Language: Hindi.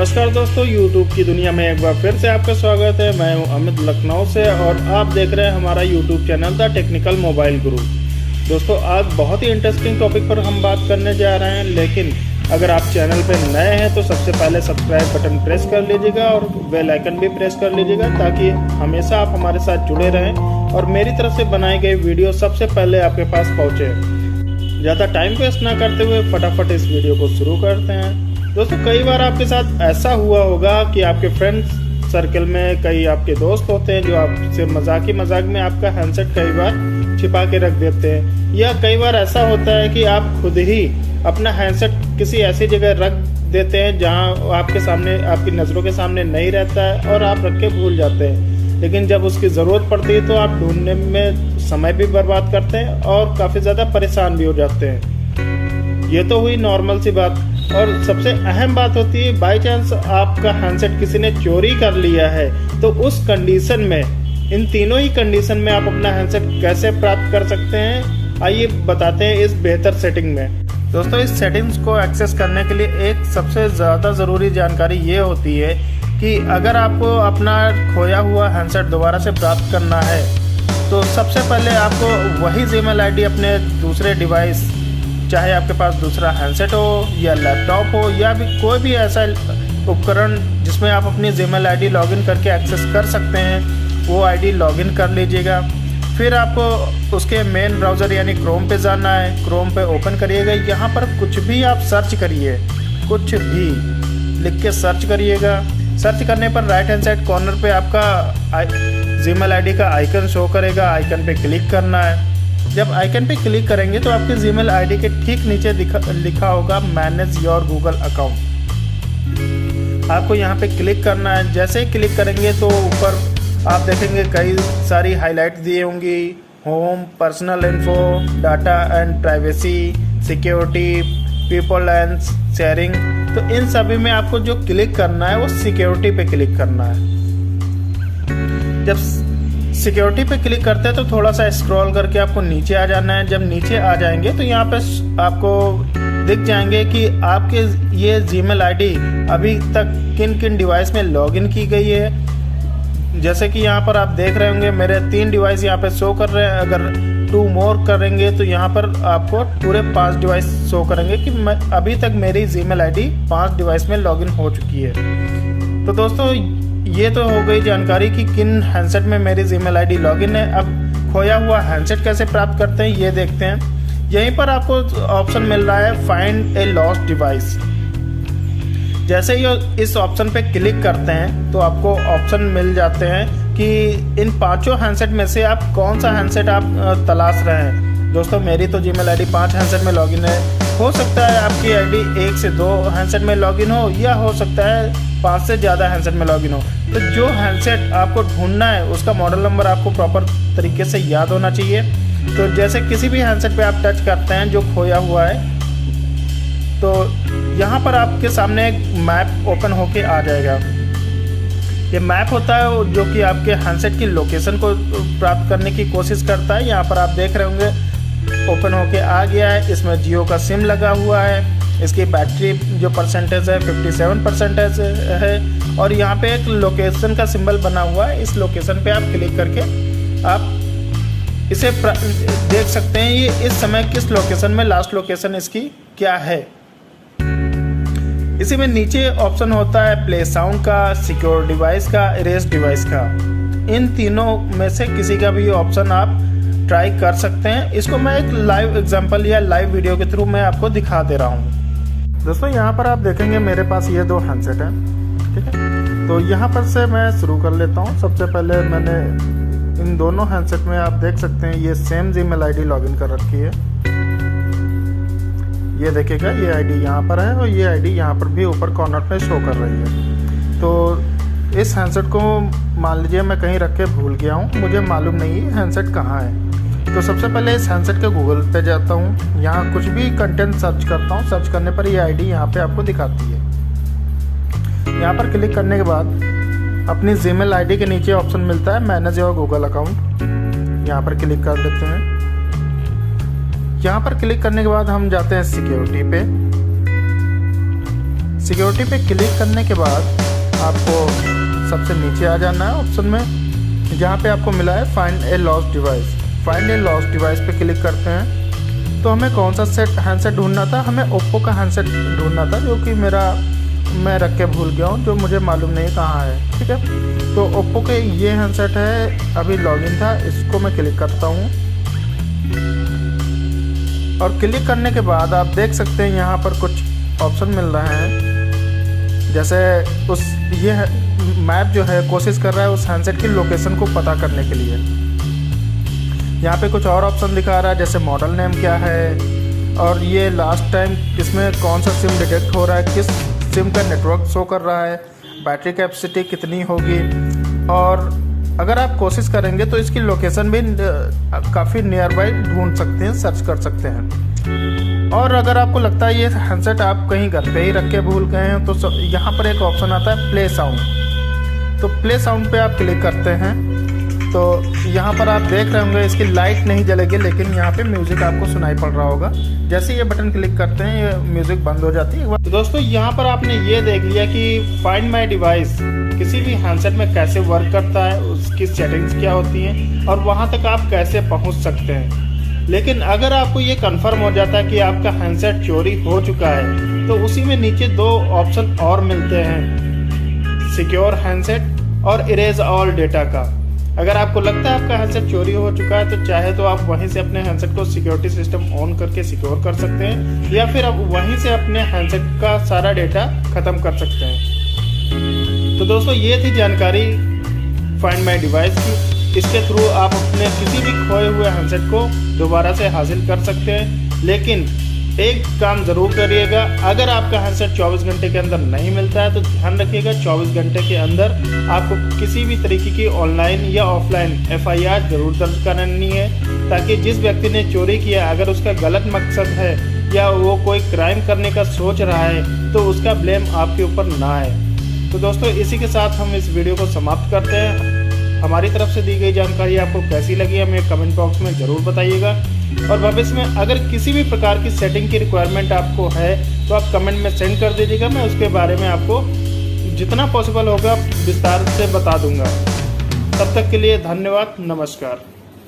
नमस्कार दोस्तों, YouTube की दुनिया में एक बार फिर से आपका स्वागत है। मैं हूं अमित लखनऊ से और आप देख रहे हैं हमारा YouTube channel the technical mobile गुरु। दोस्तों, आज बहुत ही इंटरेस्टिंग टॉपिक पर हम बात करने जा रहे हैं, लेकिन अगर आप चैनल पर नए हैं तो सबसे पहले सब्सक्राइब बटन प्रेस कर लीजिएगा और बेल आइकन भी प्रेस कर लीजिएगा ताकि हमेशा आप हमारे साथ जुड़े रहें और मेरी तरफ से बनाई गई वीडियो सबसे पहले आपके पास पहुँचे। ज़्यादा टाइम वेस्ट ना करते हुए फटाफट इस वीडियो को शुरू करते हैं। दोस्तों, कई बार आपके साथ ऐसा हुआ होगा कि आपके फ्रेंड्स सर्कल में कई आपके दोस्त होते हैं जो आपसे मजाक में आपका हैंडसेट कई बार छिपा के रख देते हैं, या कई बार ऐसा होता है कि आप खुद ही अपना हैंडसेट किसी ऐसी जगह रख देते हैं जहां आपके सामने, आपकी नज़रों के सामने नहीं रहता है और आप रख के भूल जाते हैं। लेकिन जब उसकी ज़रूरत पड़ती है तो आप ढूंढने में समय भी बर्बाद करते हैं और काफ़ी ज़्यादा परेशान भी हो जाते हैं। ये तो हुई नॉर्मल सी बात, और सबसे अहम बात होती है बाई चांस आपका हैंडसेट किसी ने चोरी कर लिया है तो उस कंडीशन में, इन तीनों ही कंडीशन में आप अपना हैंडसेट कैसे प्राप्त कर सकते हैं, आइए बताते हैं इस बेहतर सेटिंग में। दोस्तों, इस सेटिंग्स को एक्सेस करने के लिए एक सबसे ज़्यादा ज़रूरी जानकारी ये होती है कि अगर आपको अपना खोया हुआ हैंडसेट दोबारा से प्राप्त करना है तो सबसे पहले आपको वही जीमेल आईडी अपने दूसरे डिवाइस, चाहे आपके पास दूसरा हैंडसेट हो या लैपटॉप हो या भी कोई भी ऐसा उपकरण जिसमें आप अपनी जीमेल आईडी लॉगिन करके एक्सेस कर सकते हैं, वो आईडी लॉगिन कर लीजिएगा। फिर आपको उसके मेन ब्राउज़र यानी क्रोम पे जाना है। क्रोम पे ओपन करिएगा, यहाँ पर कुछ भी आप सर्च करिए, कुछ भी लिख के सर्च करिएगा। सर्च करने पर राइट हैंड साइड कॉर्नर पे आपका जीमेल आईडी का आइकन शो करेगा, आइकन पे क्लिक करना है। जब आइकन पे क्लिक करेंगे तो आपके जीमेल आईडी के ठीक नीचे लिखा होगा मैनेज योर गूगल अकाउंट। आपको यहाँ पे क्लिक करना है। जैसे ही क्लिक करेंगे तो ऊपर आप देखेंगे कई सारी हाईलाइट दी होंगी, home, personal info, data and privacy, security, people and sharing. तो इन सभी में आपको जो क्लिक करना है वो सिक्योरिटी पे क्लिक करना है। जब सिक्योरिटी पे क्लिक करते हैं तो थोड़ा सा स्क्रॉल करके आपको नीचे आ जाना है। जब नीचे आ जाएंगे तो यहाँ पे आपको दिख जाएंगे कि आपके ये जीमेल आईडी अभी तक किन किन डिवाइस में लॉगिन की गई है। जैसे कि यहाँ पर आप देख रहे होंगे मेरे 3 डिवाइस यहाँ पे शो कर रहे हैं। अगर 2 मोर करेंगे तो यहाँ पर आपको पूरे 5 डिवाइस शो करेंगे कि अभी तक मेरी जीमेल आईडी 5 डिवाइस में लॉगिन हो चुकी है। तो दोस्तों, ये तो हो गई जानकारी कि किन हैंडसेट में मेरी जीमेल आईडी लॉगिन है। अब खोया हुआ हैंडसेट कैसे प्राप्त करते हैं ये देखते हैं। यहीं पर आपको ऑप्शन मिल रहा है फाइंड ए लॉस्ट डिवाइस। जैसे ही इस ऑप्शन पे क्लिक करते हैं तो आपको ऑप्शन मिल जाते हैं कि इन 5 हैंडसेट में से आप कौन सा हैंडसेट आप तलाश रहे हैं। दोस्तों, मेरी तो जीमेल आईडी 5 हैंडसेट में लॉगिन है। हो सकता है आपकी आईडी 1 से 2 हैंडसेट में लॉगिन हो, या हो सकता है 5 से ज़्यादा हैंडसेट में लॉगिन हो। तो जो हैंडसेट आपको ढूंढना है उसका मॉडल नंबर आपको प्रॉपर तरीके से याद होना चाहिए। तो जैसे किसी भी हैंडसेट पे आप टच करते हैं जो खोया हुआ है, तो यहाँ पर आपके सामने एक मैप ओपन होके आ जाएगा। ये मैप होता है जो कि आपके हैंडसेट की लोकेशन को प्राप्त करने की कोशिश करता है। यहाँ पर आप देख रहे होंगे ओपन होके आ गया है। इसमें जियो का सिम लगा हुआ है। इसकी बैटरी जो परसेंटेज है 57% है, और यहाँ पे एक लोकेशन का सिंबल बना हुआ है। इस लोकेशन पे आप क्लिक करके आप इसे देख सकते हैं ये इस समय किस लोकेशन में, लास्ट लोकेशन इसकी क्या है। इसी में नीचे ऑप्शन होता है प्ले साउंड का, सिक्योर डिवाइस का, इरेज डिवाइस का। इन तीनों में से किसी का भी ऑप्शन आप ट्राई कर सकते हैं। इसको मैं एक लाइव एग्जांपल या लाइव वीडियो के थ्रू मैं आपको दिखा दे रहा हूँ। दोस्तों, यहाँ पर आप देखेंगे मेरे पास ये 2 हैंडसेट हैं, ठीक है। तो यहाँ पर से मैं शुरू कर लेता हूँ। सबसे पहले मैंने इन दोनों हैंडसेट में आप देख सकते हैं ये सेम जीमेल आईडी लॉगिन कर रखी है। ये देखिएगा, ये आईडी यहाँ पर है और ये आईडी यहाँ पर भी ऊपर कॉर्नर पे शो कर रही है। तो इस हैंडसेट को मान लीजिए मैं कहीं रख के भूल गया हूँ, मुझे मालूम नहीं है हैंडसेट कहाँ है। तो सबसे पहले इस हैंडसेट के गूगल पे जाता हूँ, यहाँ कुछ भी कंटेंट सर्च करता हूँ। सर्च करने पर ये आईडी यहाँ पे आपको दिखाती है। यहाँ पर क्लिक करने के बाद अपनी जीमेल आईडी के नीचे ऑप्शन मिलता है मैनेज योर गूगल अकाउंट। यहाँ पर क्लिक कर देते हैं। यहाँ पर क्लिक करने के बाद हम जाते हैं सिक्योरिटी पे। सिक्योरिटी पे क्लिक करने के बाद आपको सबसे नीचे आ जाना है ऑप्शन में, जहाँ पे आपको मिला है find a lost device. Find a lost device पे क्लिक करते हैं। तो हमें कौन सा हैंडसेट ढूंढना था? हमें ओप्पो का हैंडसेट ढूंढना था, जो कि मैं रख के भूल गया हूँ, जो मुझे मालूम नहीं कहाँ है। ठीक है, तो ओप्पो के ये हैंडसेट है, अभी लॉगिन था, इसको मैं क्लिक करता हूँ। और क्लिक करने के बाद आप देख सकते हैं यहाँ पर कुछ ऑप्शन मिल रहे हैं, जैसे ये मैप जो है कोशिश कर रहा है उस हैंडसेट की लोकेशन को पता करने के लिए। यहाँ पे कुछ और ऑप्शन दिखा रहा है, जैसे मॉडल नेम क्या है, और ये लास्ट टाइम इसमें कौन सा सिम डिटेक्ट हो रहा है, किस सिम का नेटवर्क शो कर रहा है, बैटरी कैपेसिटी कितनी होगी। और अगर आप कोशिश करेंगे तो इसकी लोकेशन भी काफ़ी नियर बाई ढूंढ सकते हैं, सर्च कर सकते हैं। और अगर आपको लगता है ये हैंडसेट आप कहीं घर पे ही रख के भूल गए हैं, तो यहाँ पर एक ऑप्शन आता है प्ले साउंड। तो प्ले साउंड पे आप क्लिक करते हैं, तो यहाँ पर आप देख रहे होंगे इसकी लाइट नहीं जलेगी, लेकिन यहाँ पे म्यूज़िक आपको सुनाई पड़ रहा होगा। जैसे ये बटन क्लिक करते हैं ये म्यूज़िक बंद हो जाती है। तो दोस्तों यहाँ पर आपने ये देख लिया कि फाइंड माई डिवाइस किसी भी हैंडसेट में कैसे वर्क करता है, उसकी सेटिंग्स क्या होती हैं और वहाँ तक आप कैसे पहुँच सकते हैं। लेकिन अगर आपको ये कंफर्म हो जाता है कि आपका हैंडसेट चोरी हो चुका है, तो उसी में नीचे 2 ऑप्शन और मिलते हैं, सिक्योर हैंडसेट और इरेज ऑल डेटा का। अगर आपको लगता है आपका हैंडसेट चोरी हो चुका है, तो चाहे तो आप वहीं से अपने हैंडसेट को सिक्योरिटी सिस्टम ऑन करके सिक्योर कर सकते हैं, या फिर आप वहीं से अपने हैंडसेट का सारा डेटा खत्म कर सकते हैं। तो दोस्तों ये थी जानकारी फाइंड माई डिवाइस की। इसके थ्रू आप अपने किसी भी खोए हुए हैंडसेट को दोबारा से हासिल कर सकते हैं। लेकिन एक काम ज़रूर करिएगा, अगर आपका हैंडसेट 24 घंटे के अंदर नहीं मिलता है तो ध्यान रखिएगा 24 घंटे के अंदर आपको किसी भी तरीके की ऑनलाइन या ऑफलाइन FIR ज़रूर दर्ज करनी है, ताकि जिस व्यक्ति ने चोरी किया अगर उसका गलत मकसद है या वो कोई क्राइम करने का सोच रहा है तो उसका ब्लेम आपके ऊपर ना आए। तो दोस्तों इसी के साथ हम इस वीडियो को समाप्त करते हैं। हमारी तरफ से दी गई जानकारी आपको कैसी लगी हमें कमेंट बॉक्स में ज़रूर बताइएगा। और भविष्य में अगर किसी भी प्रकार की सेटिंग की रिक्वायरमेंट आपको है तो आप कमेंट में सेंड कर दीजिएगा, मैं उसके बारे में आपको जितना पॉसिबल होगा विस्तार से बता दूंगा। तब तक के लिए धन्यवाद, नमस्कार।